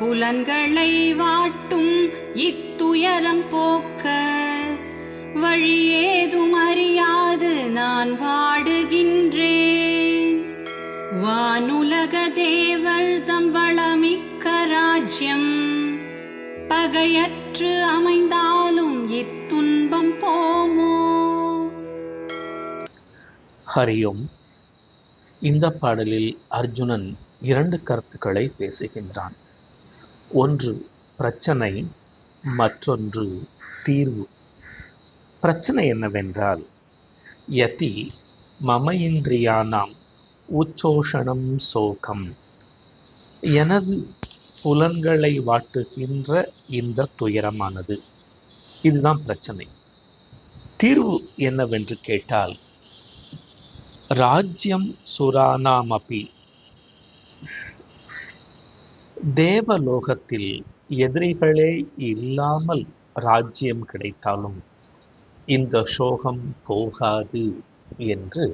புலன்களை வாட்டும் இத்துயரம் போக்க வழியேதும் அறியாது நான் வாடுகின்றேன். வானுலக தேவர் தம் வளமிக்க ராஜ்யம் பகையற்று அமைந்தாலும் இத்துன்பம் போமோ? ஹரியோம். இந்த பாடலில் அர்ஜுனன் 2 கருத்துக்களை பேசுகின்றான். ஒன்று பிரச்சனை, மற்றொன்று தீர்வு. பிரச்சனை என்னவென்றால், யதி மம இந்திரியானாம் உச்சோஷணம் சோகம், எனது புலன்களை வாட்டுகின்ற இந்த துயரமானது. இதுதான் பிரச்சனை. தீர்வு என்னவென்று கேட்டால், ராஜ்யம் சுரானாமபி, தேவலோகத்தில் எதிரிகளே இல்லாமல் ராஜ்யம் கிடைத்தாலும் இந்த சோகம் போகாது என்று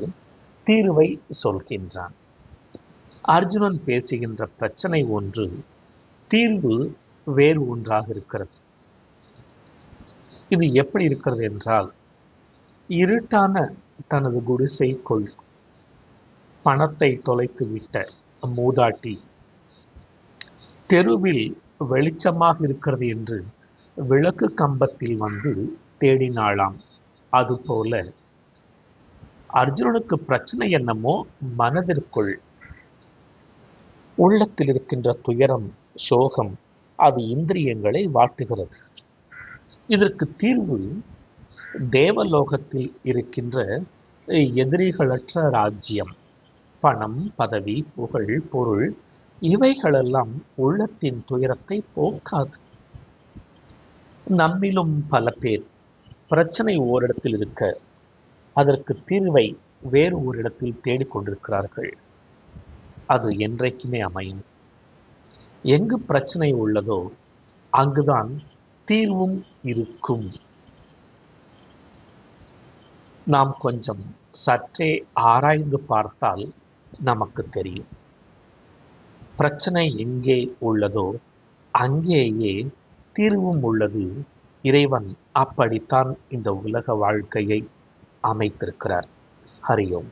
தீர்வை சொல்கின்றான். அர்ஜுனன் பேசுகின்ற பிரச்சனை ஒன்று, தீர்வு வேறு ஒன்றாக இருக்கிறது. இது எப்படி இருக்கிறது என்றால், இருட்டான தனது குடிசைக்குள் பணத்தை தொலைத்துவிட்ட மூதாட்டி தெருவில் வெளிச்சமாக இருக்கிறது என்று விளக்கு கம்பத்தில் வந்து தேடினாளாம். அதுபோல அர்ஜுனனுக்கு பிரச்சனை என்னமோ மனதிற்குள், உள்ளத்தில் இருக்கின்ற துயரம், சோகம், அது இந்திரியங்களை வாட்டுகிறது. இதற்கு தீர்வு தேவலோகத்தில் இருக்கின்ற எதிரிகளற்ற ராஜ்யம், பணம், பதவி, புகழ், பொருள், இவைகளெல்லாம் உள்ளத்தின் துயரத்தை போக்காது. நம்மிலும் பல பேர் பிரச்சனை ஓரிடத்தில் இருக்க அதற்கு தீர்வை வேறு ஒரு இடத்தில் தேடிக்கொண்டிருக்கிறார்கள். அது என்றைக்குமே அமையும். எங்கு பிரச்சனை உள்ளதோ அங்குதான் தீர்வும் இருக்கும். நாம் கொஞ்சம் சற்றே ஆராய்ந்து பார்த்தால் நமக்கு தெரியும். பிரச்சனை எங்கே உள்ளதோ அங்கேயே தீர்வும் உள்ளது. இறைவன் அப்படித்தான் இந்த உலக வாழ்க்கையை அமைத்திருக்கிறார். ஹரியோம்.